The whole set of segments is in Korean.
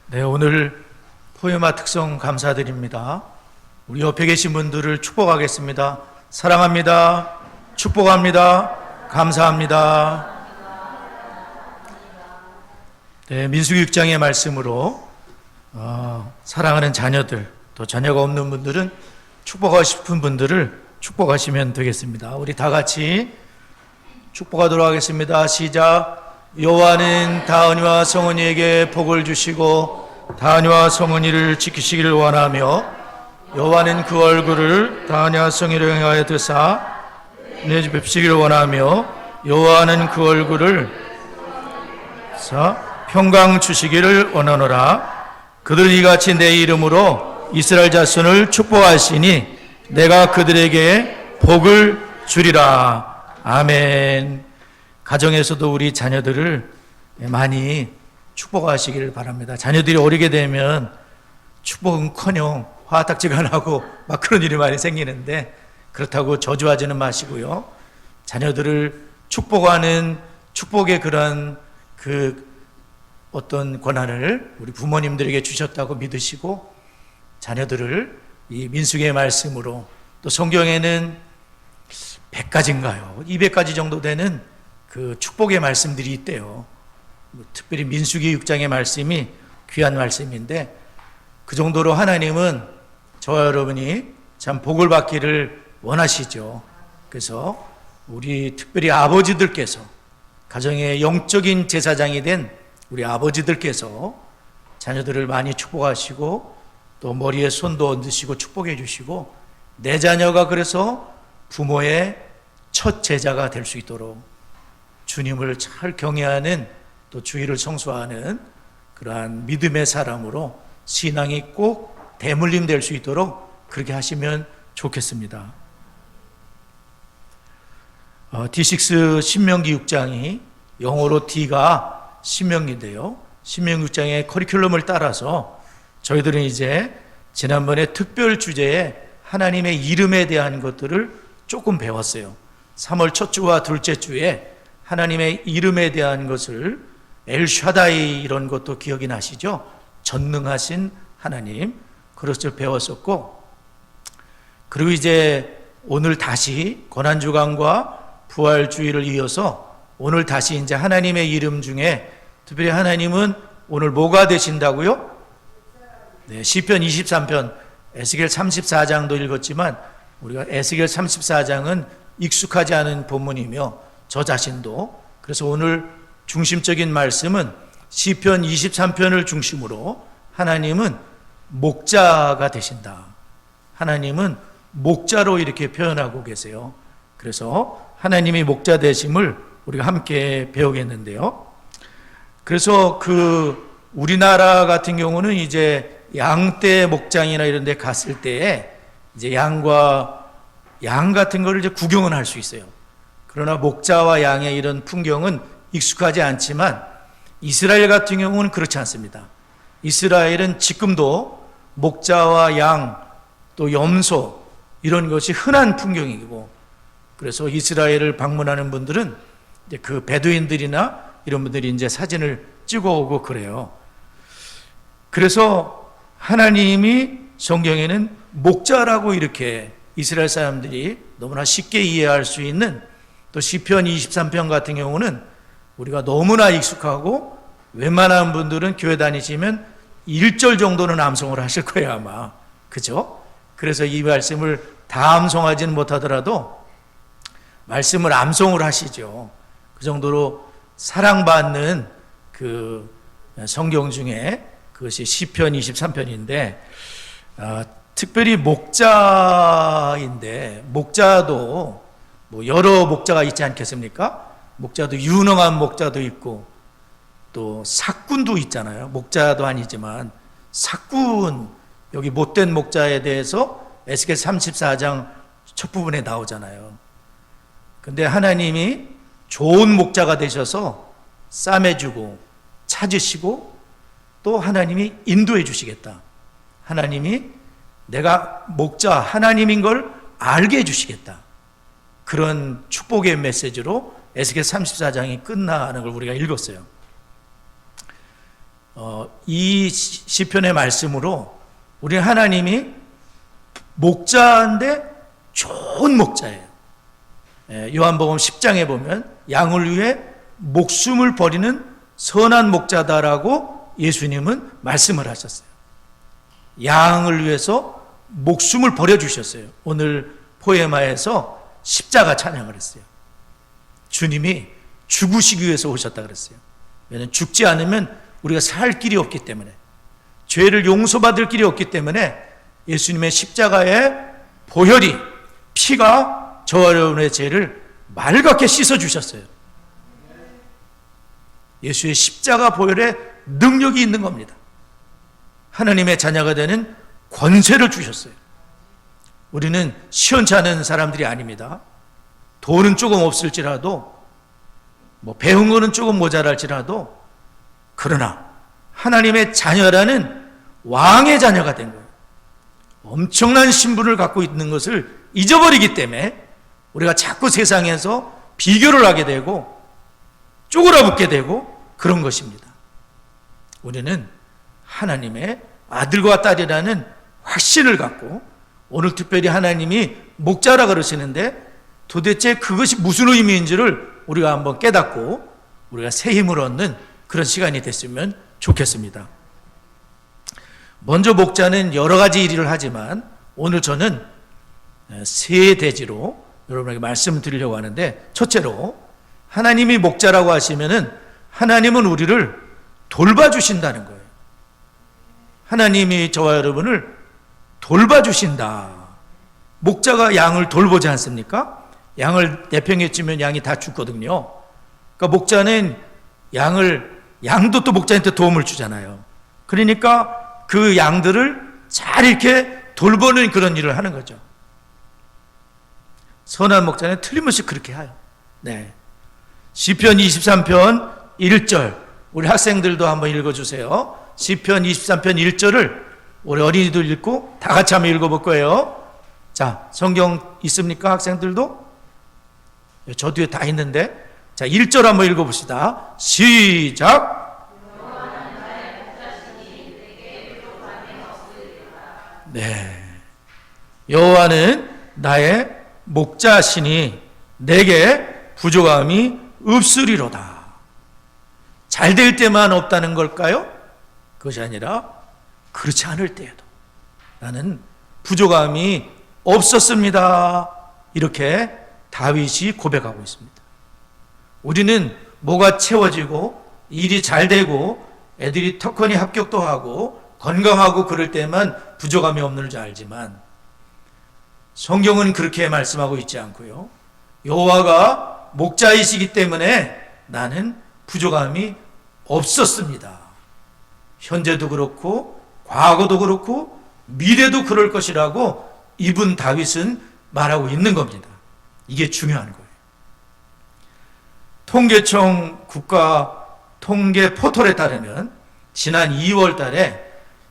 네, 오늘 포에마 특성 감사드립니다. 우리 옆에 계신 분들을 축복하겠습니다. 사랑합니다. 축복합니다. 감사합니다. 네, 민수기 6장의 말씀으로 사랑하는 자녀들, 또 자녀가 없는 분들은 축복하고 싶은 분들을 축복하시면 되겠습니다. 우리 다 같이 축복하도록 하겠습니다. 시작. 여호와는 다은이와 성은이에게 복을 주시고 다은이와 성은이를 지키시기를 원하며 여호와는 그 얼굴을 다은이와 성은이를 향하여 드사 내주 뵙시기를 원하며 여호와는 그 얼굴을 평강 주시기를 원하노라. 그들이 이같이 내 이름으로 이스라엘 자손을 축복하시니 내가 그들에게 복을 주리라. 아멘. 가정에서도 우리 자녀들을 많이 축복하시기를 바랍니다. 자녀들이 어리게 되면 축복은커녕 화딱지근하고 막 그런 일이 많이 생기는데 그렇다고 저주하지는 마시고요. 자녀들을 축복하는 축복의 그런 어떤 권한을 우리 부모님들에게 주셨다고 믿으시고 자녀들을 이 민수기의 말씀으로 또 성경에는 100가지인가요? 200가지 정도 되는 그 축복의 말씀들이 있대요. 특별히 민수기 6장의 말씀이 귀한 말씀인데 그 정도로 하나님은 저와 여러분이 참 복을 받기를 원하시죠. 그래서 우리 특별히 아버지들께서 가정의 영적인 제사장이 된 우리 아버지들께서 자녀들을 많이 축복하시고 또 머리에 손도 얹으시고 축복해 주시고 내 자녀가 그래서 부모의 첫 제자가 될 수 있도록 주님을 잘 경외하는 또 주의를 성수하는 그러한 믿음의 사람으로 신앙이 꼭 대물림 될 수 있도록 그렇게 하시면 좋겠습니다. D6 신명기 6장이 영어로 D가 신명기인데요. 신명기 6장의 커리큘럼을 따라서 저희들은 이제 지난번에 특별 주제에 하나님의 이름에 대한 것들을 조금 배웠어요. 3월 첫 주와 둘째 주에 하나님의 이름에 대한 것을 엘샤다이 이런 것도 기억이 나시죠? 전능하신 하나님 그것을 배웠었고 그리고 이제 오늘 다시 고난주간과 부활주의를 이어서 오늘 다시 이제 하나님의 이름 중에 특별히 하나님은 오늘 뭐가 되신다고요? 네, 시편 23편, 에스겔 34장도 읽었지만 우리가 에스겔 34장은 익숙하지 않은 본문이며 저 자신도 그래서 오늘 중심적인 말씀은 시편 23편을 중심으로 하나님은 목자가 되신다. 하나님은 목자로 이렇게 표현하고 계세요. 그래서 하나님이 목자 되심을 우리가 함께 배우겠는데요. 그래서 우리나라 같은 경우는 이제 양떼 목장이나 이런 데 갔을 때에 이제 양 같은 거를 이제 구경은 할 수 있어요. 그러나 목자와 양의 이런 풍경은 익숙하지 않지만 이스라엘 같은 경우는 그렇지 않습니다. 이스라엘은 지금도 목자와 양 또 염소 이런 것이 흔한 풍경이고 그래서 이스라엘을 방문하는 분들은 이제 그 베두인들이나 이런 분들이 이제 사진을 찍어오고 그래요. 그래서 하나님이 성경에는 목자라고 이렇게 이스라엘 사람들이 너무나 쉽게 이해할 수 있는 또 시편 23편 같은 경우는 우리가 너무나 익숙하고 웬만한 분들은 교회 다니시면 1절 정도는 암송을 하실 거예요 아마. 그죠? 그래서 이 말씀을 다 암송하지는 못하더라도 말씀을 암송을 하시죠. 그 정도로 사랑받는 그 성경 중에 그것이 시편 23편인데 특별히 목자인데 목자도 뭐 여러 목자가 있지 않겠습니까? 목자도 유능한 목자도 있고 또 삭군도 있잖아요. 목자도 아니지만 삭군 여기 못된 목자에 대해서 에스겔 34장 첫 부분에 나오잖아요. 근데 하나님이 좋은 목자가 되셔서 싸매주고 찾으시고 또 하나님이 인도해 주시겠다. 하나님이 내가 목자 하나님인 걸 알게 해주시겠다. 그런 축복의 메시지로 에스겔 34장이 끝나는 걸 우리가 읽었어요. 이 시편의 말씀으로 우리 하나님이 목자인데 좋은 목자예요. 요한복음 10장에 보면 양을 위해 목숨을 버리는 선한 목자다라고 예수님은 말씀을 하셨어요. 양을 위해서 목숨을 버려주셨어요. 오늘 포에마에서 십자가 찬양을 했어요. 주님이 죽으시기 위해서 오셨다 그랬어요. 왜냐하면 죽지 않으면 우리가 살 길이 없기 때문에, 죄를 용서받을 길이 없기 때문에 예수님의 십자가의 보혈이, 피가 저와 여러분의 죄를 맑게 씻어주셨어요. 예수의 십자가 보혈에 능력이 있는 겁니다. 하나님의 자녀가 되는 권세를 주셨어요. 우리는 시원치 않은 사람들이 아닙니다. 돈은 조금 없을지라도, 배운 거는 조금 모자랄지라도, 그러나 하나님의 자녀라는 왕의 자녀가 된 거예요. 엄청난 신분을 갖고 있는 것을 잊어버리기 때문에 우리가 자꾸 세상에서 비교를 하게 되고 쪼그라붙게 되고 그런 것입니다. 우리는 하나님의 아들과 딸이라는 확신을 갖고, 오늘 특별히 하나님이 목자라 그러시는데 도대체 그것이 무슨 의미인지를 우리가 한번 깨닫고 우리가 새 힘을 얻는 그런 시간이 됐으면 좋겠습니다. 먼저 목자는 여러 가지 일을 하지만 오늘 저는 세 대지로 여러분에게 말씀을 드리려고 하는데, 첫째로 하나님이 목자라고 하시면은 하나님은 우리를 돌봐주신다는 거예요. 하나님이 저와 여러분을 돌봐주신다. 목자가 양을 돌보지 않습니까? 양을 4평에 찌면 양이 다 죽거든요. 그러니까 목자는 양도 또 목자한테 도움을 주잖아요. 그러니까 그 양들을 잘 이렇게 돌보는 그런 일을 하는 거죠. 선한 목자는 틀림없이 그렇게 해요. 네. 시편 23편 1절, 우리 학생들도 한번 읽어주세요. 시편 23편 1절을 우리 어린이도 읽고 다 같이 한번 읽어볼 거예요. 자, 성경 있습니까? 학생들도? 저 뒤에 다 있는데. 자, 1절 한번 읽어봅시다. 시작. 네. 여호와는 나의 목자시니 내게 부족함이 없으리로다. 잘 될 때만 없다는 걸까요? 그것이 아니라 그렇지 않을 때에도 나는 부족함이 없었습니다. 이렇게 다윗이 고백하고 있습니다. 우리는 뭐가 채워지고 일이 잘 되고 애들이 턱하니 합격도 하고 건강하고 그럴 때만 부족함이 없는 줄 알지만, 성경은 그렇게 말씀하고 있지 않고요. 여호와가 목자이시기 때문에 나는 부족함이 없었습니다. 현재도 그렇고 과거도 그렇고 미래도 그럴 것이라고 이분 다윗은 말하고 있는 겁니다. 이게 중요한 거예요. 통계청 국가 통계 포털에 따르면 지난 2월 달에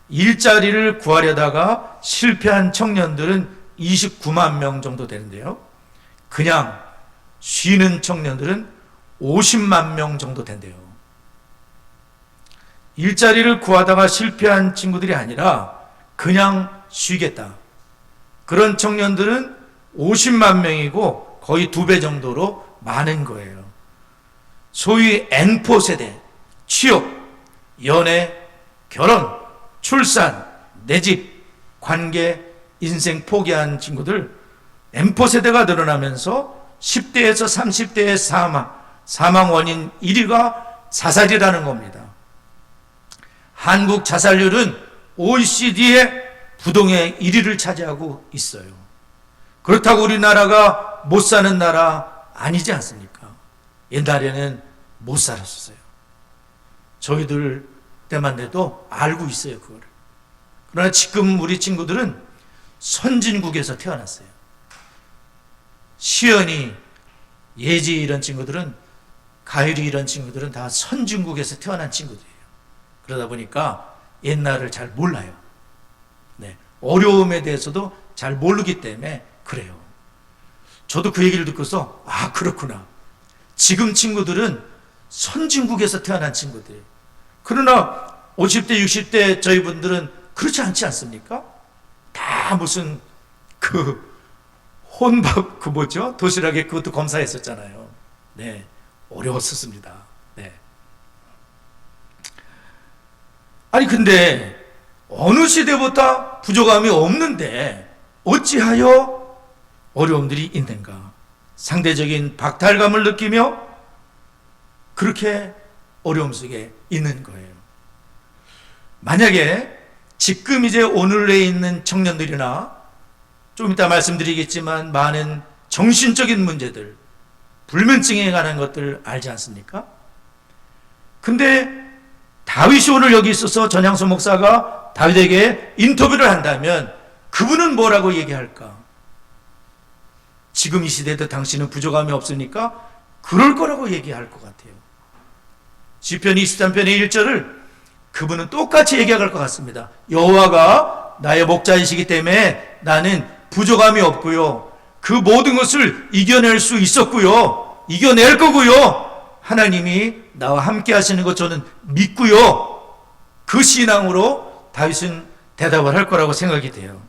일자리를 구하려다가 실패한 청년들은 29만 명 정도 되는데요. 그냥 쉬는 청년들은 50만 명 정도 된대요. 일자리를 구하다가 실패한 친구들이 아니라 그냥 쉬겠다. 그런 청년들은 50만 명이고 거의 2배 정도로 많은 거예요. 소위 N포 세대, 취업, 연애, 결혼, 출산, 내집, 관계, 인생 포기한 친구들, N포 세대가 늘어나면서 10대에서 30대의 사망 원인 1위가 자살이라는 겁니다. 한국 자살률은 OECD의 부동의 1위를 차지하고 있어요. 그렇다고 우리나라가 못 사는 나라 아니지 않습니까? 옛날에는 못 살았었어요. 저희들 때만 돼도 알고 있어요, 그거를. 그러나 지금 우리 친구들은 선진국에서 태어났어요. 시연이, 예지 이런 친구들은, 가율이 이런 친구들은 다 선진국에서 태어난 친구들이에요. 그러다 보니까 옛날을 잘 몰라요. 네. 어려움에 대해서도 잘 모르기 때문에 그래요. 저도 그 얘기를 듣고서 그렇구나. 지금 친구들은 선진국에서 태어난 친구들이에요. 그러나 50대, 60대 저희 분들은 그렇지 않지 않습니까? 다 무슨 혼밥 뭐죠? 도시락에 그것도 검사했었잖아요. 네, 어려웠었습니다. 네. 아니 근데 어느 시대보다 부족함이 없는데 어찌하여 어려움들이 있는가? 상대적인 박탈감을 느끼며 그렇게 어려움 속에 있는 거예요. 만약에 지금 이제 오늘에 있는 청년들이나 좀 이따 말씀드리겠지만 많은 정신적인 문제들, 불면증에 관한 것들 알지 않습니까? 근데 다윗이 오늘 여기 있어서 전향수 목사가 다윗에게 인터뷰를 한다면 그분은 뭐라고 얘기할까? 지금 이 시대에도 당신은 부족함이 없으니까 그럴 거라고 얘기할 것 같아요. 시편 23편의 1절을 그분은 똑같이 얘기할 것 같습니다. 여호와가 나의 목자이시기 때문에 나는 부족함이 없고요. 그 모든 것을 이겨낼 수 있었고요. 이겨낼 거고요. 하나님이 나와 함께 하시는 것 저는 믿고요. 그 신앙으로 다윗은 대답을 할 거라고 생각이 돼요.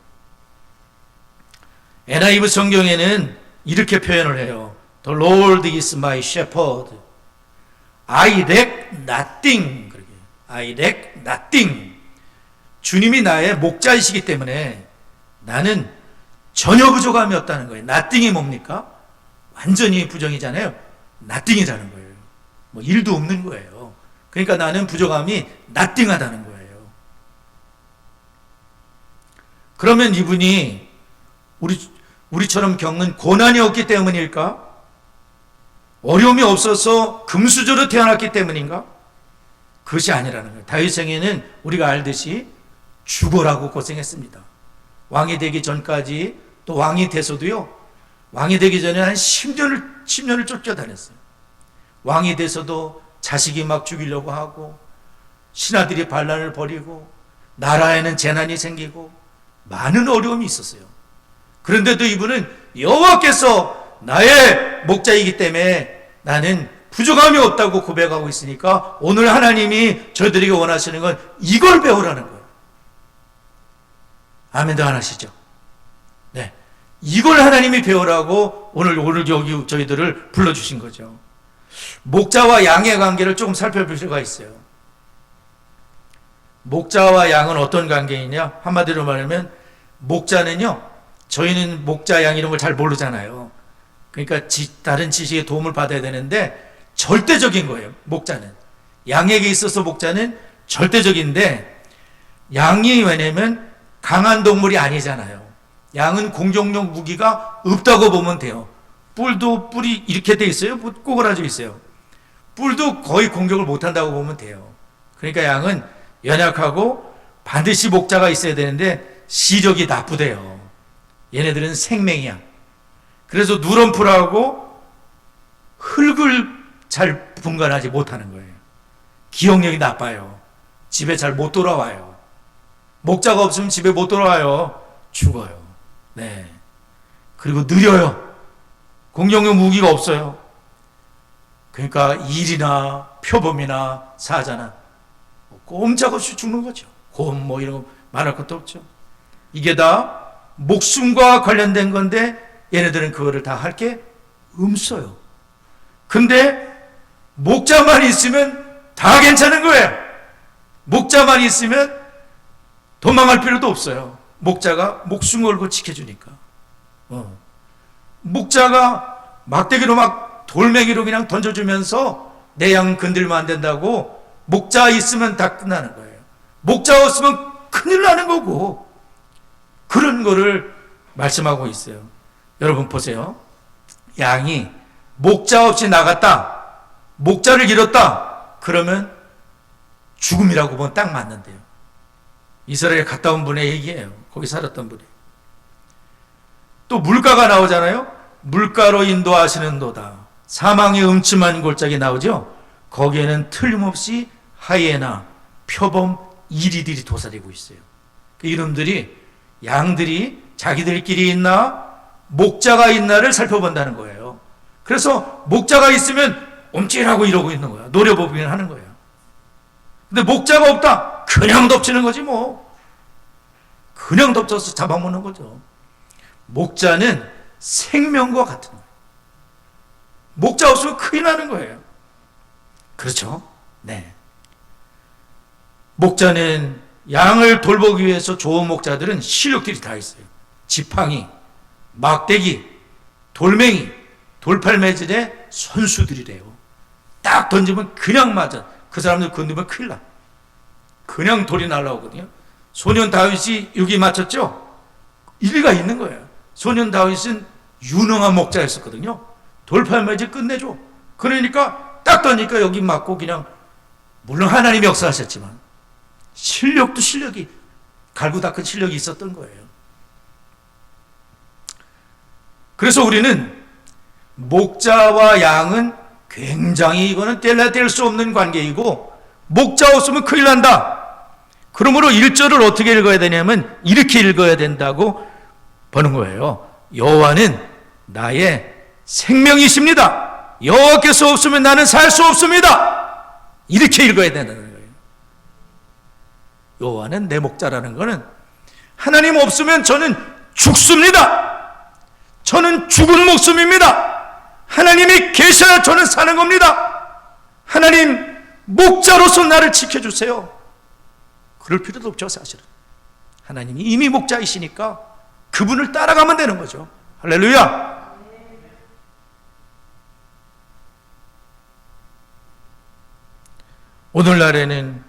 NIV 성경에는 이렇게 표현을 해요. The Lord is my shepherd. I lack nothing. I lack nothing. 주님이 나의 목자이시기 때문에 나는 전혀 부족함이 없다는 거예요. nothing이 뭡니까? 완전히 부정이잖아요. nothing이라는 거예요. 뭐 일도 없는 거예요. 그러니까 나는 부족함이 nothing하다는 거예요. 그러면 이분이 우리처럼 겪는 고난이 없기 때문일까? 어려움이 없어서 금수저로 태어났기 때문인가? 그것이 아니라는 거예요. 다윗에게는 우리가 알듯이 죽어라고 고생했습니다. 왕이 되기 전까지 또 왕이 돼서도요. 왕이 되기 전에 한 10년을 쫓겨다녔어요. 왕이 돼서도 자식이 막 죽이려고 하고 신하들이 반란을 벌이고 나라에는 재난이 생기고 많은 어려움이 있었어요. 그런데도 이분은 여호와께서 나의 목자이기 때문에 나는 부족함이 없다고 고백하고 있으니까 오늘 하나님이 저희들에게 원하시는 건 이걸 배우라는 거예요. 아멘도 안 하시죠? 네. 이걸 하나님이 배우라고 오늘 여기 저희들을 불러주신 거죠. 목자와 양의 관계를 조금 살펴볼 필요가 있어요. 목자와 양은 어떤 관계이냐? 한마디로 말하면 목자는요, 저희는 목자, 양 이런 걸 잘 모르잖아요. 그러니까 다른 지식의 도움을 받아야 되는데 절대적인 거예요. 목자는. 양에게 있어서 목자는 절대적인데 양이 왜냐면 강한 동물이 아니잖아요. 양은 공격용 무기가 없다고 보면 돼요. 뿔이 이렇게 돼 있어요. 꼬그라져 있어요. 뿔도 거의 공격을 못한다고 보면 돼요. 그러니까 양은 연약하고 반드시 목자가 있어야 되는데 시력이 나쁘대요. 얘네들은 생맹이야. 그래서 누런 풀하고 흙을 잘 분간하지 못하는 거예요. 기억력이 나빠요. 집에 잘 못 돌아와요. 목자가 없으면 집에 못 돌아와요. 죽어요. 네. 그리고 느려요. 공격용 무기가 없어요. 그러니까 일이나 표범이나 사자나 꼼짝없이 죽는 거죠. 곰 뭐 이런 거 말할 것도 없죠. 이게 다 목숨과 관련된 건데 얘네들은 그거를 다 할 게 없어요. 근데 목자만 있으면 다 괜찮은 거예요. 목자만 있으면 도망갈 필요도 없어요. 목자가 목숨 걸고 지켜주니까. 목자가 막대기로 막 돌멩이로 그냥 던져주면서 내 양 건들면 안 된다고 목자 있으면 다 끝나는 거예요. 목자 없으면 큰일 나는 거고 그런 거를 말씀하고 있어요. 여러분 보세요. 양이 목자 없이 나갔다. 목자를 잃었다. 그러면 죽음이라고 보면 딱 맞는데요. 이스라엘 갔다 온 분의 얘기예요. 거기 살았던 분이. 또 물가가 나오잖아요. 물가로 인도하시는도다. 사망의 음침한 골짜기 나오죠. 거기에는 틀림없이 하이에나, 표범, 이리들이 도사리고 있어요. 그 이놈들이 양들이 자기들끼리 있나 목자가 있나를 살펴본다는 거예요. 그래서 목자가 있으면 엄찔하고 이러고 있는 거야. 노려보기는 하는 거예요. 근데 목자가 없다. 그냥 덮치는 거지 뭐. 그냥 덮쳐서 잡아먹는 거죠. 목자는 생명과 같은 거예요. 목자 없으면 큰일 나는 거예요. 그렇죠? 네. 목자는 양을 돌보기 위해서 좋은 목자들은 실력들이 다 있어요. 지팡이, 막대기, 돌멩이, 돌팔매질의 선수들이래요. 딱 던지면 그냥 맞아. 그 사람들 건드면 큰일 나. 그냥 돌이 날라오거든요. 소년 다윗이 여기 맞췄죠? 일리가 있는 거예요. 소년 다윗은 유능한 목자였었거든요. 돌팔매질 끝내줘. 그러니까 딱 던지니까 여기 맞고 그냥, 물론 하나님이 역사하셨지만 실력도 실력이, 갈고 닦은 실력이 있었던 거예요. 그래서 우리는 목자와 양은 굉장히, 이거는 뗄래야 뗄 수 없는 관계이고, 목자 없으면 큰일 난다. 그러므로 1절을 어떻게 읽어야 되냐면 이렇게 읽어야 된다고 보는 거예요. 여호와는 나의 생명이십니다. 여호와께서 없으면 나는 살 수 없습니다. 이렇게 읽어야 된다는 거예요. 여호와는 내 목자라는 거는 하나님 없으면 저는 죽습니다. 저는 죽은 목숨입니다. 하나님이 계셔야 저는 사는 겁니다. 하나님 목자로서 나를 지켜주세요. 그럴 필요도 없죠. 사실은 하나님이 이미 목자이시니까 그분을 따라가면 되는 거죠. 할렐루야. 오늘날에는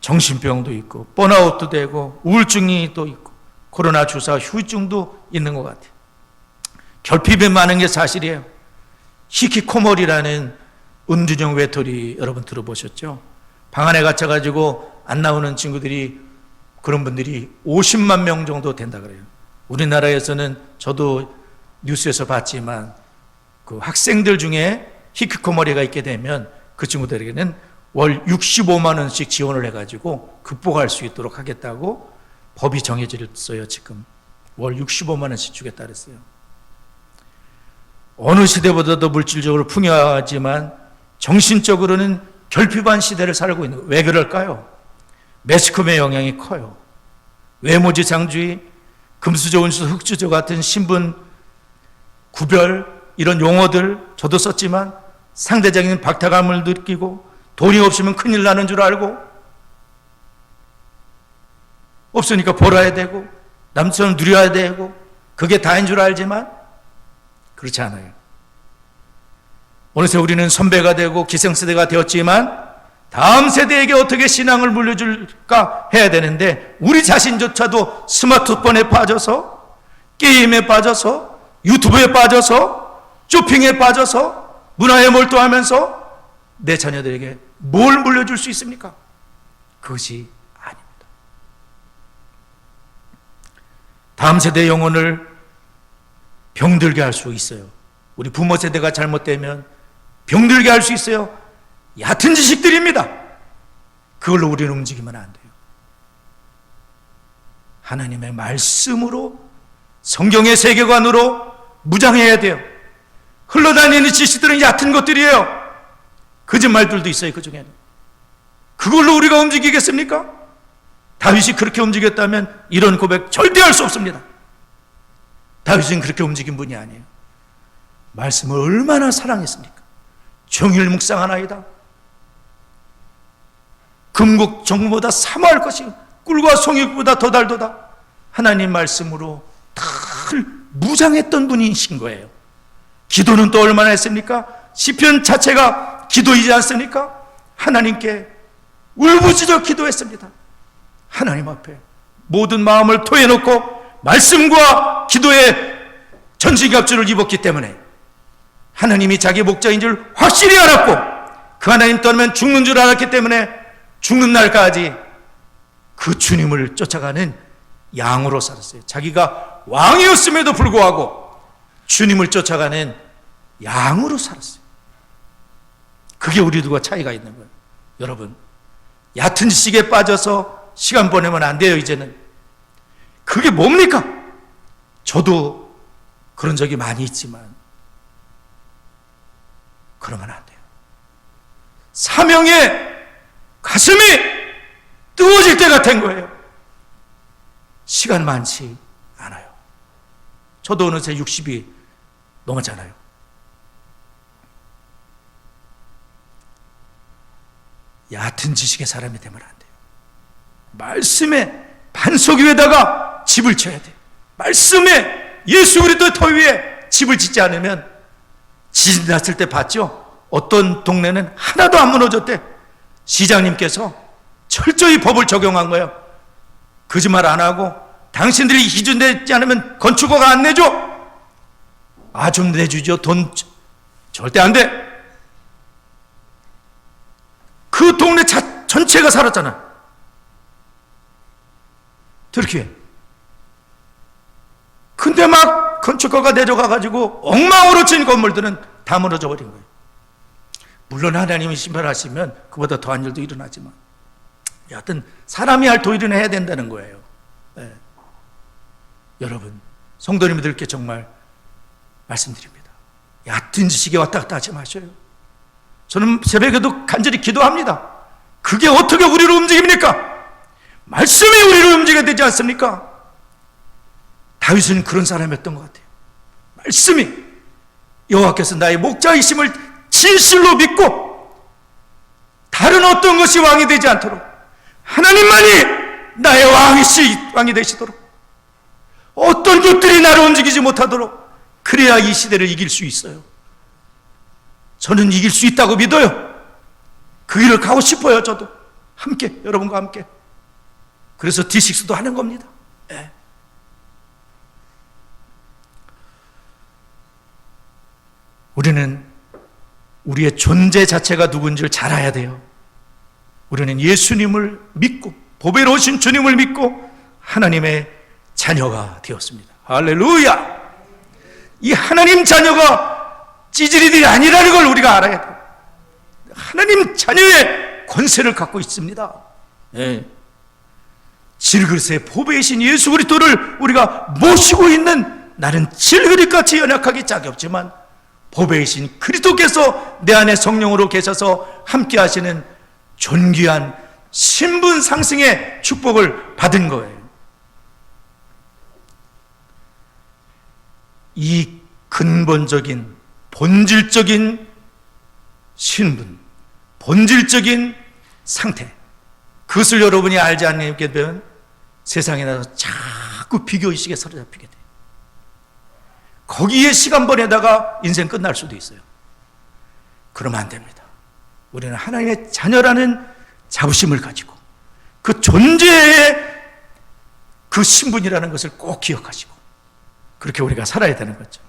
정신병도 있고 번아웃도 되고 우울증이 또 있고 코로나 주사 후유증도 있는 것 같아요. 결핍이 많은 게 사실이에요. 히키코모리라는 은둔형 외톨이 여러분 들어보셨죠? 방 안에 갇혀가지고 안 나오는 친구들이, 그런 분들이 50만 명 정도 된다 그래요. 우리나라에서는 저도 뉴스에서 봤지만 그 학생들 중에 히키코모리가 있게 되면 그 친구들에게는 월 65만 원씩 지원을 해가지고 극복할 수 있도록 하겠다고 법이 정해졌어요. 지금 월 65만 원씩 주겠다 그랬어요. 어느 시대보다도 물질적으로 풍요하지만 정신적으로는 결핍한 시대를 살고 있는 거예요. 왜 그럴까요? 매스컴의 영향이 커요. 외모지상주의, 금수저, 운수저, 흑수저 같은 신분 구별, 이런 용어들 저도 썼지만 상대적인 박탈감을 느끼고 돈이 없으면 큰일 나는 줄 알고, 없으니까 벌어야 되고 남처럼 누려야 되고 그게 다인 줄 알지만 그렇지 않아요. 어느새 우리는 선배가 되고 기성세대가 되었지만 다음 세대에게 어떻게 신앙을 물려줄까 해야 되는데, 우리 자신조차도 스마트폰에 빠져서, 게임에 빠져서, 유튜브에 빠져서, 쇼핑에 빠져서, 문화에 몰두하면서 내 자녀들에게 뭘 물려줄 수 있습니까? 그것이 아닙니다. 다음 세대의 영혼을 병들게 할 수 있어요. 우리 부모 세대가 잘못되면 병들게 할 수 있어요. 얕은 지식들입니다. 그걸로 우리는 움직이면 안 돼요. 하나님의 말씀으로, 성경의 세계관으로 무장해야 돼요. 흘러다니는 지식들은 얕은 것들이에요. 거짓말들도 있어요. 그 중에는. 그걸로 우리가 움직이겠습니까? 다윗이 그렇게 움직였다면 이런 고백 절대 할 수 없습니다. 다윗은 그렇게 움직인 분이 아니에요. 말씀을 얼마나 사랑했습니까? 종일 묵상하나이다. 금국 정금보다 사모할 것이 꿀과 송이보다 더 달도다. 하나님 말씀으로 다 무장했던 분이신 거예요. 기도는 또 얼마나 했습니까? 시편 자체가 기도이지 않습니까? 하나님께 울부짖어 기도했습니다. 하나님 앞에 모든 마음을 토해놓고 말씀과 기도의 전신갑주를 입었기 때문에 하나님이 자기 목자인 줄 확실히 알았고, 그 하나님 떠나면 죽는 줄 알았기 때문에 죽는 날까지 그 주님을 쫓아가는 양으로 살았어요. 자기가 왕이었음에도 불구하고 주님을 쫓아가는 양으로 살았어요. 그게 우리들과 차이가 있는 거예요. 여러분, 얕은 지식에 빠져서 시간 보내면 안 돼요. 이제는 그게 뭡니까? 저도 그런 적이 많이 있지만 그러면 안 돼요. 사명의 가슴이 뜨거워질 때가 된 거예요. 시간 많지 않아요. 저도 어느새 60이 넘었잖아요. 얕은 지식의 사람이 되면 안 돼요. 말씀의 반석 위에다가 집을 쳐야 돼요. 말씀에 예수 그리스도의 터 위에 집을 짓지 않으면, 지진 났을 때 봤죠? 어떤 동네는 하나도 안 무너졌대. 시장님께서 철저히 법을 적용한 거예요. 거짓말 안 하고, 당신들이 기준 내지 않으면 건축허가 안 내줘. 아, 좀 내주죠. 돈 절대 안 돼. 그 동네 전체가 살았잖아. 터키에. 근데 막 건축허가 내려가가지고 엉망으로 친 건물들은 다 무너져 버린 거예요. 물론 하나님이 심판하시면 그보다 더한 일도 일어나지만, 여하튼 사람이 할 도일은 해야 된다는 거예요. 네. 여러분, 성도님들께 정말 말씀드립니다. 얕은 지식에 왔다 갔다 하지 마셔요. 저는 새벽에도 간절히 기도합니다. 그게 어떻게 우리를 움직입니까? 말씀이 우리를 움직여야 되지 않습니까? 다윗은 그런 사람이었던 것 같아요. 말씀이, 여호와께서 나의 목자이심을 진실로 믿고 다른 어떤 것이 왕이 되지 않도록, 하나님만이 나의 왕이 되시도록, 어떤 것들이 나를 움직이지 못하도록, 그래야 이 시대를 이길 수 있어요. 저는 이길 수 있다고 믿어요. 그 길을 가고 싶어요. 저도 함께, 여러분과 함께. 그래서 D6도 하는 겁니다. 네. 우리는 우리의 존재 자체가 누군지를 잘 알아야 돼요. 우리는 예수님을 믿고, 보배로우신 주님을 믿고 하나님의 자녀가 되었습니다. 할렐루야! 이 하나님 자녀가 찌질이들이 아니라는 걸 우리가 알아야 돼요. 하나님 자녀의 권세를 갖고 있습니다. 네. 질그릇의 보배이신 예수 그리스도를 우리가 모시고 있는, 나는 질그릇같이 연약하기 짝이 없지만 보배이신 그리스도께서 내 안에 성령으로 계셔서 함께 하시는 존귀한 신분 상승의 축복을 받은 거예요. 이 근본적인 본질적인 신분, 본질적인 상태, 그것을 여러분이 알지 않게 되면 세상에 나서 자꾸 비교의식에 사로잡히게 돼요. 거기에 시간 보내다가 인생 끝날 수도 있어요. 그러면 안 됩니다. 우리는 하나님의 자녀라는 자부심을 가지고 그 존재의 그 신분이라는 것을 꼭 기억하시고 그렇게 우리가 살아야 되는 거죠.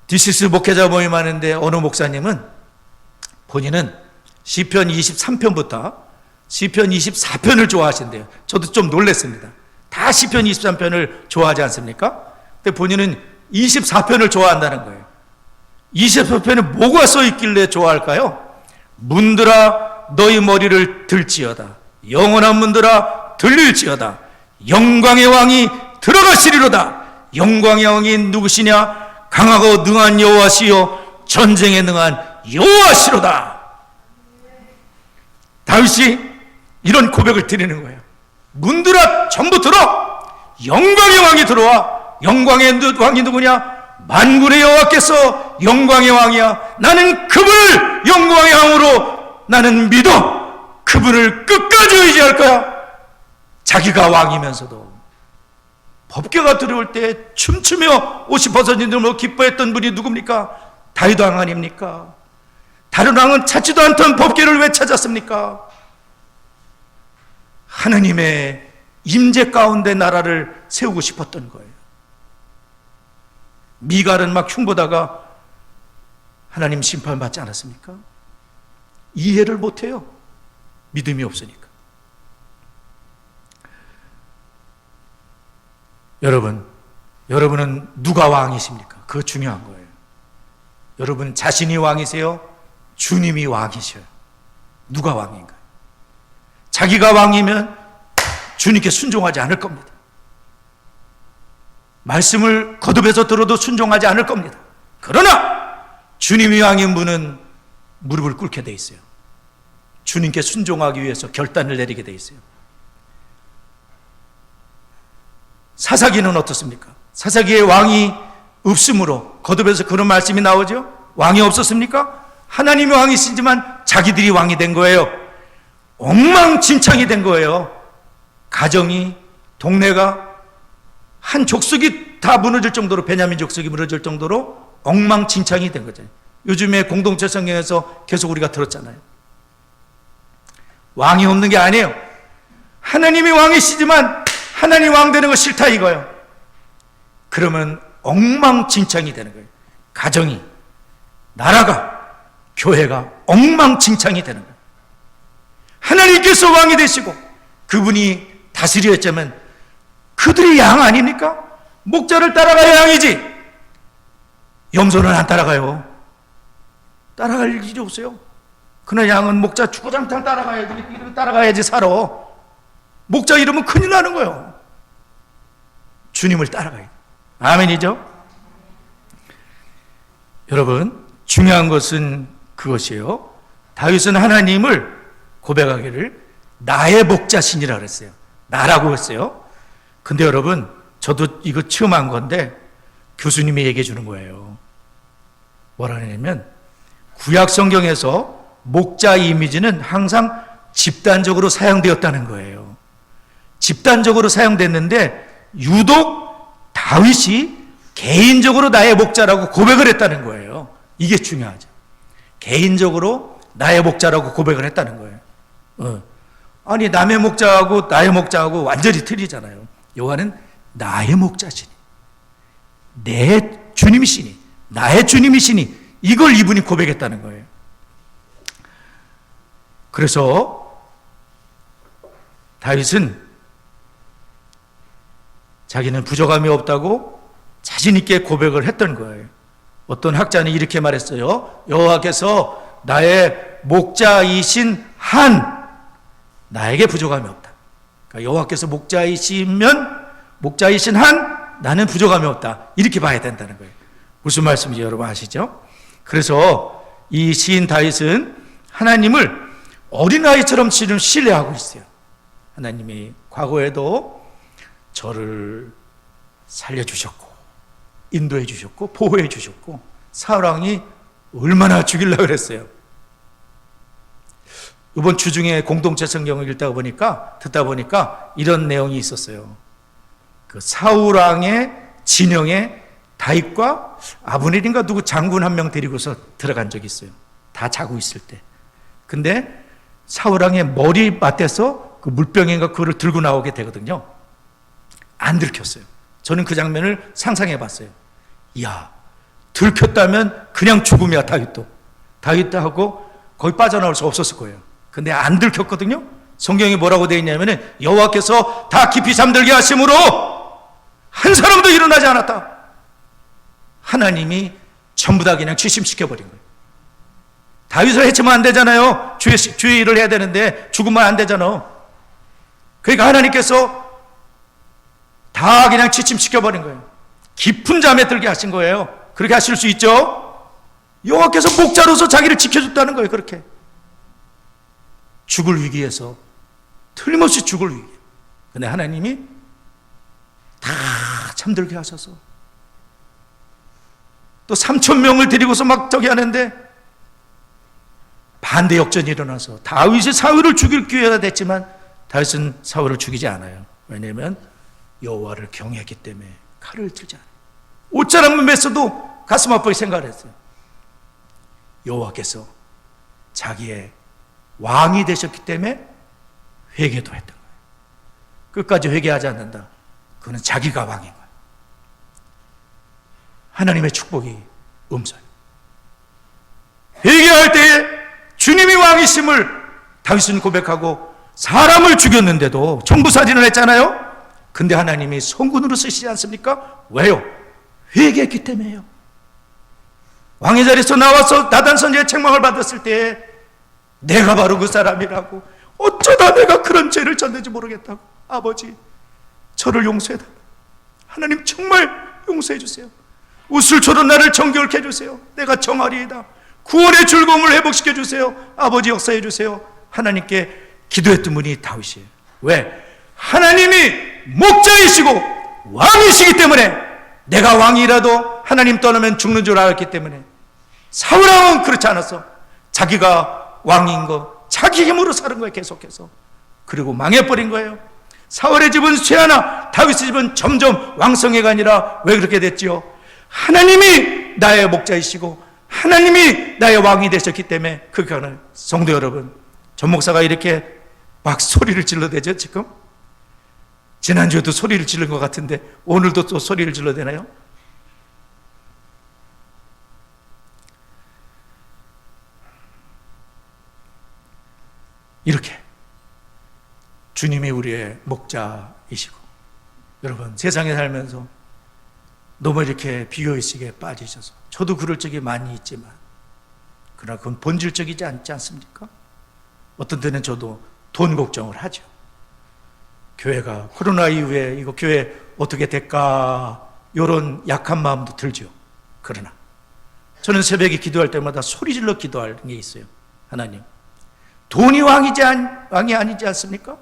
디시스 목회자 모임 하는데 어느 목사님은 본인은 시편 23편부터 시편 24편을 좋아하신대요. 저도 좀 놀랐습니다. 다 시편 23편을 좋아하지 않습니까? 근데 본인은 24편을 좋아한다는 거예요. 24편에 뭐가 써있길래 좋아할까요? 문들아 너희 머리를 들지어다. 영원한 문들아 들릴지어다. 영광의 왕이 들어가시리로다. 영광의 왕이 누구시냐? 강하고 능한 여호와시요 전쟁에 능한 여호와시로다. 다윗이 이런 고백을 드리는 거예요. 문들아 전부 들어. 영광의 왕이 들어와. 영광의 왕이 누구냐? 만군의 여호와께서 영광의 왕이야. 나는 그분을 영광의 왕으로 나는 믿어. 그분을 끝까지 의지할 거야. 자기가 왕이면서도 법궤가 들어올 때 춤추며 옷이 벗어지므로 기뻐했던 분이 누굽니까? 다윗 왕 아닙니까? 다른 왕은 찾지도 않던 법궤를 왜 찾았습니까? 하나님의 임재 가운데 나라를 세우고 싶었던 거예요. 미갈은 막 흉보다가 하나님 심판받지 않았습니까? 이해를 못해요. 믿음이 없으니까. 여러분은 누가 왕이십니까? 그거 중요한 거예요. 여러분 자신이 왕이세요? 주님이 왕이셔요. 누가 왕인가요? 자기가 왕이면 주님께 순종하지 않을 겁니다. 말씀을 거듭해서 들어도 순종하지 않을 겁니다. 그러나 주님이 왕인 분은 무릎을 꿇게 돼 있어요. 주님께 순종하기 위해서 결단을 내리게 돼 있어요. 사사기는 어떻습니까? 사사기에 왕이 없으므로 거듭해서 그런 말씀이 나오죠. 왕이 없었습니까? 하나님이 왕이시지만 자기들이 왕이 된 거예요. 엉망진창이 된 거예요. 가정이, 동네가, 한 족속이 다 무너질 정도로, 베냐민 족속이 무너질 정도로 엉망진창이 된 거죠. 요즘에 공동체 성경에서 계속 우리가 들었잖아요. 왕이 없는 게 아니에요. 하나님이 왕이시지만 하나님 왕 되는 거 싫다 이거예요. 그러면 엉망진창이 되는 거예요. 가정이, 나라가, 교회가 엉망진창이 되는 거예요. 하나님께서 왕이 되시고 그분이 다스리였자면 그들이 양 아닙니까? 목자를 따라가야 양이지. 염소는 안 따라가요. 따라갈 일이 없어요. 그날 양은 목자 주구장창 따라가야지, 이름 따라가야지 살아. 목자 이러면 큰일 나는 거예요. 주님을 따라가야 돼. 아멘이죠? 여러분, 중요한 것은 그것이에요. 다윗은 하나님을 고백하기를 나의 목자신이라 그랬어요. 나라고 했어요. 근데 여러분, 저도 이거 처음 한 건데 교수님이 얘기해 주는 거예요. 뭐라 하냐면 구약 성경에서 목자 이미지는 항상 집단적으로 사용되었다는 거예요. 집단적으로 사용됐는데 유독 다윗이 개인적으로 나의 목자라고 고백을 했다는 거예요. 이게 중요하죠. 개인적으로 나의 목자라고 고백을 했다는 거예요. 아니 남의 목자하고 나의 목자하고 완전히 틀리잖아요. 여호와는 나의 목자시니, 내 주님이시니, 나의 주님이시니, 이걸 이분이 고백했다는 거예요. 그래서 다윗은 자기는 부족함이 없다고 자신 있게 고백을 했던 거예요. 어떤 학자는 이렇게 말했어요. 여호와께서 나의 목자이신 한 나에게 부족함이 없다. 그러니까 여호와께서 목자이신 한 나는 부족함이 없다. 이렇게 봐야 된다는 거예요. 무슨 말씀인지 여러분 아시죠? 그래서 이 시인 다윗은 하나님을 어린아이처럼 지금 신뢰하고 있어요. 하나님이 과거에도 저를 살려주셨고 인도해 주셨고 보호해 주셨고 사울 왕이 얼마나 죽이려고 그랬어요. 이번 주중에 공동체 성경을 듣다 보니까 이런 내용이 있었어요. 그 사울 왕의 진영에 다윗과 아브넬인가 누구 장군 한 명 데리고서 들어간 적이 있어요. 다 자고 있을 때. 근데 사울 왕의 머리 맞대서 그 물병인가 그거를 들고 나오게 되거든요. 안 들켰어요. 저는 그 장면을 상상해 봤어요. 이야, 들켰다면 그냥 죽음이야. 다윗도 하고 거의 빠져나올 수 없었을 거예요. 근데 안 들켰거든요. 성경이 뭐라고 되어 있냐면은 여호와께서 다 깊이 잠들게 하심으로 한 사람도 일어나지 않았다. 하나님이 전부 다 그냥 취심시켜버린 거예요. 다윗을 해치면 안 되잖아요. 주의 일을 해야 되는데 죽으면 안 되잖아. 그러니까 하나님께서 다 그냥 취침시켜버린 거예요. 깊은 잠에 들게 하신 거예요. 그렇게 하실 수 있죠? 여호와께서 목자로서 자기를 지켜줬다는 거예요. 그렇게 죽을 위기에서 틀림없이 죽을 위기. 근데 하나님이 다 잠들게 하셔서 또 3,000명을 데리고서 막 저기 하는데 반대 역전이 일어나서 다윗이 사울을 죽일 기회가 됐지만 다윗은 사울을 죽이지 않아요. 왜냐하면 여호와를 경외했기 때문에 칼을 들지 않아요. 옷자락만 맸어도 가슴 아프게 생각을 했어요. 여호와께서 자기의 왕이 되셨기 때문에 회개도 했던 거예요. 끝까지 회개하지 않는다. 그거는 자기가 왕인 거예요. 하나님의 축복이 없어요. 회개할 때에 주님이 왕이심을 다윗은 고백하고 사람을 죽였는데도 정부사진을 했잖아요. 근데 하나님이 성군으로 쓰시지 않습니까? 왜요? 회개했기 때문에요. 왕의 자리에서 나와서 나단 선지의 책망을 받았을 때 내가 바로 그 사람이라고, 어쩌다 내가 그런 죄를 졌는지 모르겠다고, 아버지 저를 용서해달라. 하나님 정말 용서해 주세요. 우슬초로 나를 정결케 해주세요. 내가 정하리이다. 구원의 즐거움을 회복시켜 주세요. 아버지 역사해 주세요. 하나님께 기도했던 분이 다윗이에요. 왜? 하나님이 목자이시고 왕이시기 때문에, 내가 왕이라도 하나님 떠나면 죽는 줄 알았기 때문에. 사울왕은 그렇지 않았어. 자기가 왕인 거 자기 힘으로 사는 거예요, 계속해서. 그리고 망해버린 거예요. 사울의 집은 쇠하나 다윗의 집은 점점 왕성해가 아니라 왜 그렇게 됐지요? 하나님이 나의 목자이시고 하나님이 나의 왕이 되셨기 때문에. 그거는 성도 여러분, 전 목사가 이렇게 막 소리를 질러대죠 지금? 지난주에도 소리를 지른 것 같은데 오늘도 또 소리를 질러대나요? 이렇게 주님이 우리의 목자이시고, 여러분 세상에 살면서 너무 이렇게 비교의식에 빠지셔서, 저도 그럴 적이 많이 있지만 그러나 그건 본질적이지 않지 않습니까? 어떤 때는 저도 돈 걱정을 하죠. 교회가 코로나 이후에 이거 교회 어떻게 될까, 이런 약한 마음도 들죠. 그러나 저는 새벽에 기도할 때마다 소리질러 기도하는 게 있어요. 하나님, 돈이 왕이 아니지 않습니까?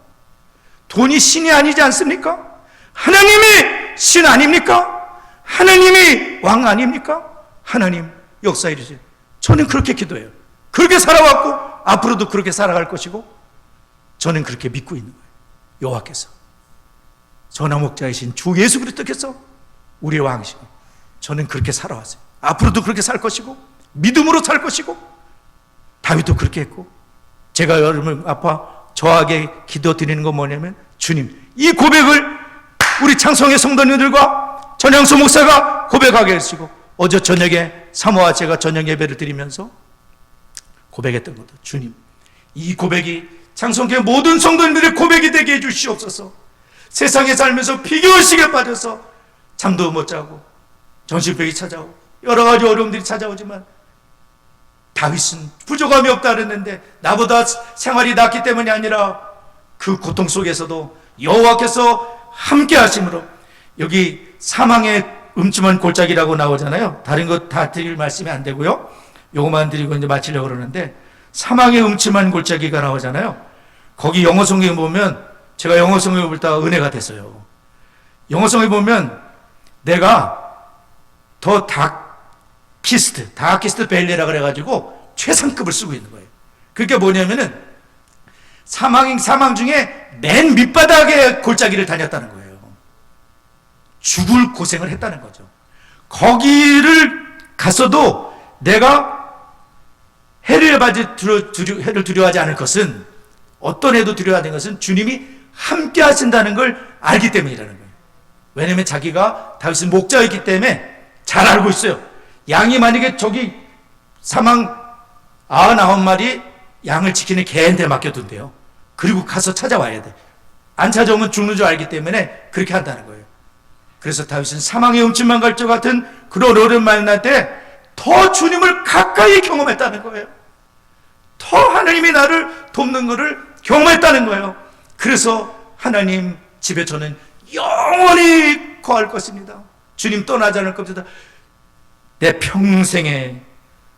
돈이 신이 아니지 않습니까? 하나님이 신 아닙니까? 하나님이 왕 아닙니까? 하나님 역사해 주세요. 저는 그렇게 기도해요. 그렇게 살아왔고 앞으로도 그렇게 살아갈 것이고, 저는 그렇게 믿고 있는 거예요. 여호와께서, 전하 목자이신 주 예수 그리스도께서 우리의 왕이시고, 저는 그렇게 살아왔어요. 앞으로도 그렇게 살 것이고 믿음으로 살 것이고, 다윗도 그렇게 했고. 제가 여러분 앞에 저하게 기도 드리는 건 뭐냐면, 주님, 이 고백을 우리 창성의 성도님들과 전영수 목사가 고백하게 해주시고, 어제 저녁에 사모와 제가 저녁 예배를 드리면서 고백했던 것도, 주님, 이 고백이 창성교회 모든 성도님들의 고백이 되게 해주시옵소서. 세상에 살면서 비교의식에 빠져서 잠도 못 자고 정신병이 찾아오고 여러 가지 어려움들이 찾아오지만, 다윗은 부족함이 없다 그랬는데 나보다 생활이 낫기 때문이 아니라 그 고통 속에서도 여호와께서 함께 하심으로, 여기 사망의 음침한 골짜기라고 나오잖아요. 다른 거 다 드릴 말씀이 안 되고요, 요거만 드리고 이제 마치려고 그러는데, 사망의 음침한 골짜기가 나오잖아요. 거기 영어 성경에 보면, 제가 영어 성경을 볼다 은혜가 됐어요. 영어 성경에 보면 내가 더 다키스트 벨리라 그래가지고 최상급을 쓰고 있는 거예요. 그게 뭐냐면은 사망 중에 맨 밑바닥에 골짜기를 다녔다는 거예요. 죽을 고생을 했다는 거죠. 거기를 갔어도 내가 해를 두려워하지 않을 것은, 어떤 해도 두려워하는 것은 주님이 함께 하신다는 걸 알기 때문이라는 거예요. 왜냐하면 자기가 다윗은 목자였기 때문에 잘 알고 있어요. 양이 만약에 저기 사망 99마리 양을 지키는 개한테 맡겨둔대요. 그리고 가서 찾아와야 돼. 안 찾아오면 죽는 줄 알기 때문에 그렇게 한다는 거예요. 그래서 다윗은 사망의 음침한 갈증 같은 그런 어려운 만날 때 더 주님을 가까이 경험했다는 거예요. 더 하나님이 나를 돕는 것을 경험했다는 거예요. 그래서 하나님 집에 저는 영원히 거할 것입니다. 주님 떠나지 않을 겁니다. 내 평생의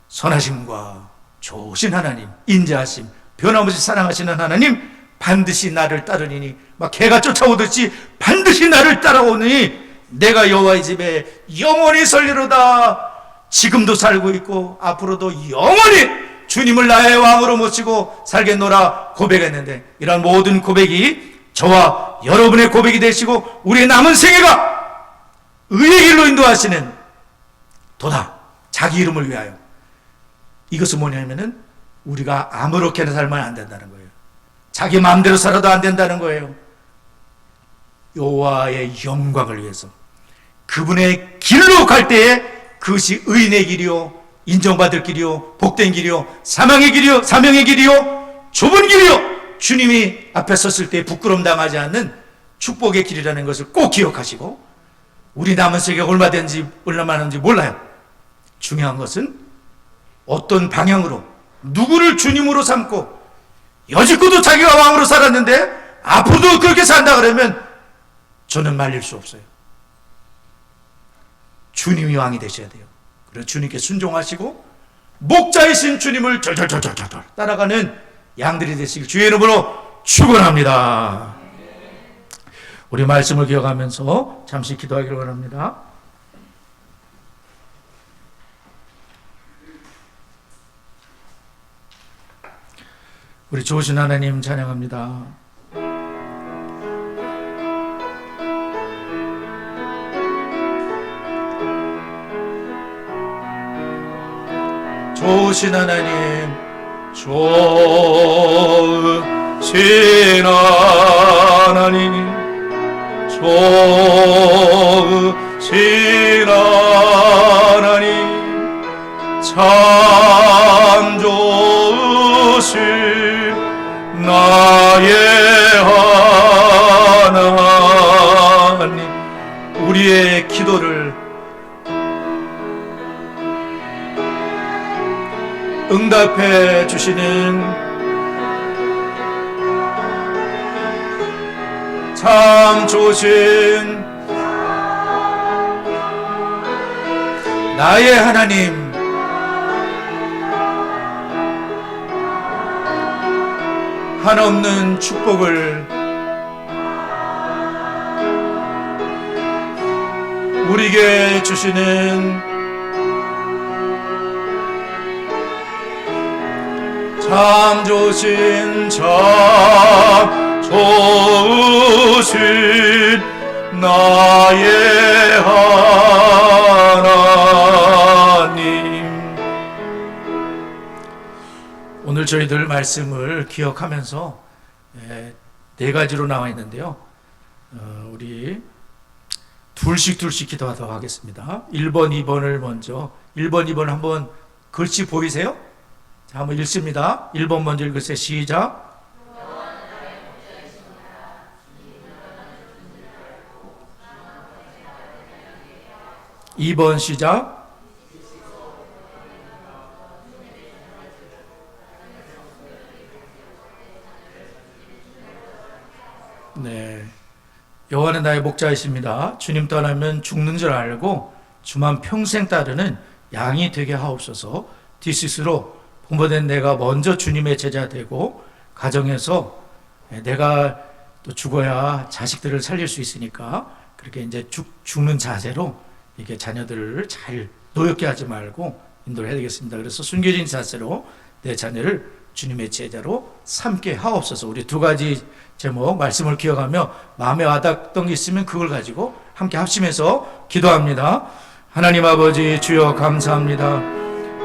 선하심과 좋으신 하나님, 인자하심, 변함없이 사랑하시는 하나님, 반드시 나를 따르니, 막 개가 쫓아오듯이 반드시 나를 따라오니 내가 여호와의 집에 영원히 살리로다. 지금도 살고 있고 앞으로도 영원히 주님을 나의 왕으로 모시고 살겠노라 고백했는데, 이러한 모든 고백이 저와 여러분의 고백이 되시고 우리의 남은 생애가 의의 길로 인도하시는 도다 자기 이름을 위하여. 이것은 뭐냐면은 우리가 아무렇게나 살면 안 된다는 거예요. 자기 마음대로 살아도 안 된다는 거예요. 여호와의 영광을 위해서 그분의 길로 갈 때에 그것이 의인의 길이요, 인정받을 길이요, 복된 길이요, 사명의 길이요, 좁은 길이요, 주님이 앞에 섰을 때 부끄러움 당하지 않는 축복의 길이라는 것을 꼭 기억하시고, 우리 남은 세계가 얼마나 많은지 몰라요. 중요한 것은 어떤 방향으로 누구를 주님으로 삼고, 여지껏도 자기가 왕으로 살았는데 앞으로도 그렇게 산다 그러면 저는 말릴 수 없어요. 주님이 왕이 되셔야 돼요. 그래서 주님께 순종하시고 목자이신 주님을 절절절절절 따라가는 양들이 되시길 주의 이름으로 축원합니다. 우리 말씀을 기억하면서 잠시 기도하기를 원합니다. 우리 좋으신 하나님 찬양합니다. 좋으신 하나님, 좋으신 하나님, 좋으신 하나님, 참 좋으신 나의 하나님, 우리의 기도를 응답해 주시는 참 좋으신 나의 하나님, 한없는 축복을 우리에게 주시는 참 좋으신 참 좋으신 나의 하나님. 오늘 저희들 말씀을 기억하면서 네 가지로 나와 있는데요. 우리 둘씩 기도하도록 하겠습니다. 1번, 2번을 먼저 1번, 2번 한번 글씨 보이세요? 자, 한번 읽습니다. 1번 먼저 읽으세요. 시작. 2번 시작. 네. 여호와는 나의 목자이십니다. 주님 떠나면 죽는 줄 알고 주만 평생 따르는 양이 되게 하옵소서. 디시스로 본보된 내가 먼저 주님의 제자 되고 가정에서 내가 또 죽어야 자식들을 살릴 수 있으니까 그렇게 이제 죽는 자세로 이게 자녀들을 잘 노엽게 하지 말고 인도를 해야 되겠습니다. 그래서 순교진 자세로 내 자녀를 주님의 제자로 삼게 하옵소서. 우리 두 가지 제목 말씀을 기억하며 마음에 와닿던 게 있으면 그걸 가지고 함께 합심해서 기도합니다. 하나님 아버지 주여 감사합니다.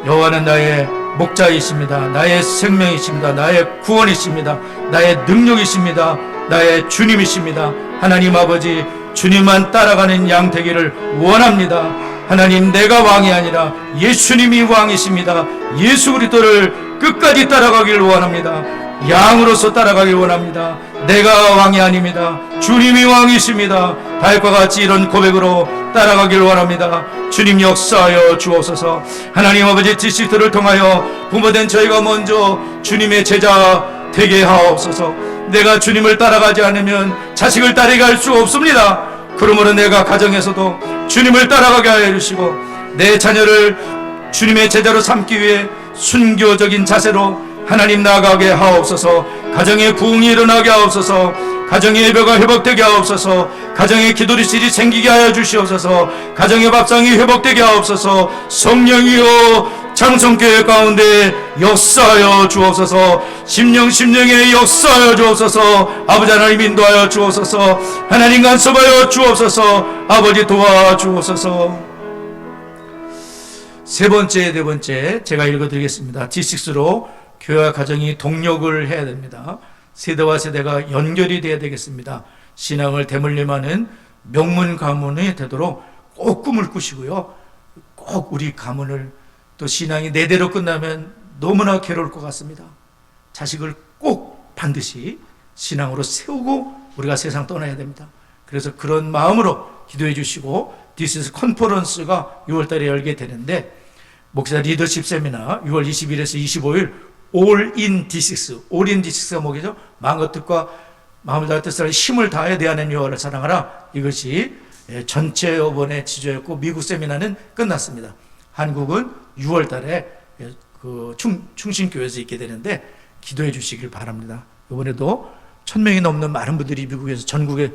여호와는 나의 목자이십니다. 나의 생명이십니다. 나의 구원이십니다. 나의 능력이십니다. 나의 주님이십니다. 하나님 아버지 주님만 따라가는 양 되기를 원합니다. 하나님 내가 왕이 아니라 예수님이 왕이십니다. 예수 그리스도를 끝까지 따라가기를 원합니다. 양으로서 따라가길 원합니다. 내가 왕이 아닙니다. 주님이 왕이십니다. 다윗과 같이 이런 고백으로 따라가길 원합니다. 주님 역사하여 주옵소서. 하나님 아버지 디시트를 통하여 부모된 저희가 먼저 주님의 제자 되게 하옵소서. 내가 주님을 따라가지 않으면 자식을 따르게 할 수 없습니다. 그러므로 내가 가정에서도 주님을 따라가게 하여 주시고 내 자녀를 주님의 제자로 삼기 위해 순교적인 자세로 하나님 나아가게 하옵소서. 가정의 부흥이 일어나게 하옵소서. 가정의 예배가 회복되게 하옵소서. 가정의 기도리실이 생기게 하여 주시옵소서. 가정의 밥상이 회복되게 하옵소서. 성령이여 장성교회 가운데 역사하여 주옵소서. 심령에 역사하여 주옵소서. 아버지 하나님 인도하여 주옵소서. 하나님 간섭하여 주옵소서. 아버지 도와주옵소서. 세 번째, 네 번째 제가 읽어드리겠습니다. D6로 교회와 가정이 동력을 해야 됩니다. 세대와 세대가 연결이 돼야 되겠습니다. 신앙을 대물림하는 명문 가문이 되도록 꼭 꿈을 꾸시고요. 꼭 우리 가문을 또 신앙이 네 대로 끝나면 너무나 괴로울 것 같습니다. 자식을 꼭 반드시 신앙으로 세우고 우리가 세상 떠나야 됩니다. 그래서 그런 마음으로 기도해 주시고 디시스 컨퍼런스가 6월달에 열게 되는데 목사 리더십 세미나 6월 20일에서 25일 All in D6. All in D6가 뭐겠죠? 마음과 뜻과 마음을 다해 뜻을 힘을 다해 내 하나님 여호와를 사랑하라. 이것이 전체 여번의 지조였고 미국 세미나는 끝났습니다. 한국은 6월 달에 그 충신교회에서 있게 되는데 기도해 주시길 바랍니다. 이번에도 1000명이 넘는 많은 분들이 미국에서 전국에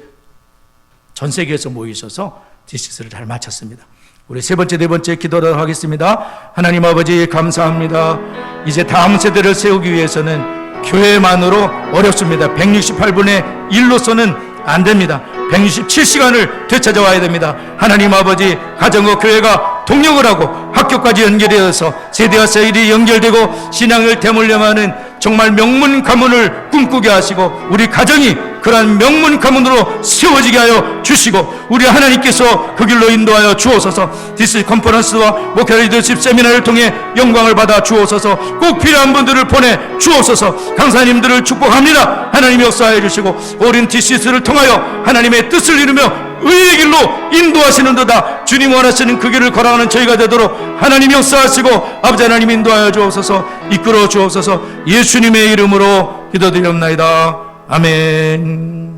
전 세계에서 모이셔서 D6를 잘 마쳤습니다. 우리 세 번째, 네 번째 기도를 하겠습니다. 하나님 아버지 감사합니다. 이제 다음 세대를 세우기 위해서는 교회만으로 어렵습니다. 168분의 1로서는 안 됩니다. 167시간을 되찾아와야 됩니다. 하나님 아버지, 가정과 교회가 동력을 하고 학교까지 연결되어서 세대와 세일이 연결되고 신앙을 대물림하는 정말 명문 가문을 꿈꾸게 하시고 우리 가정이 그러한 명문 가문으로 세워지게 하여 주시고 우리 하나님께서 그 길로 인도하여 주옵소서. 디스 컨퍼런스와 목회 리더십 세미나를 통해 영광을 받아 주옵소서. 꼭 필요한 분들을 보내 주옵소서. 강사님들을 축복합니다. 하나님 역사해 주시고 어린 디스를 통하여 하나님의 뜻을 이루며 의의 길로 인도하시는도다. 주님 원하시는 그 길을 걸어가는 저희가 되도록 하나님 역사하시고 아버지 하나님 인도하여 주옵소서. 이끌어 주옵소서. 예수님의 이름으로 기도드리옵나이다. 아멘.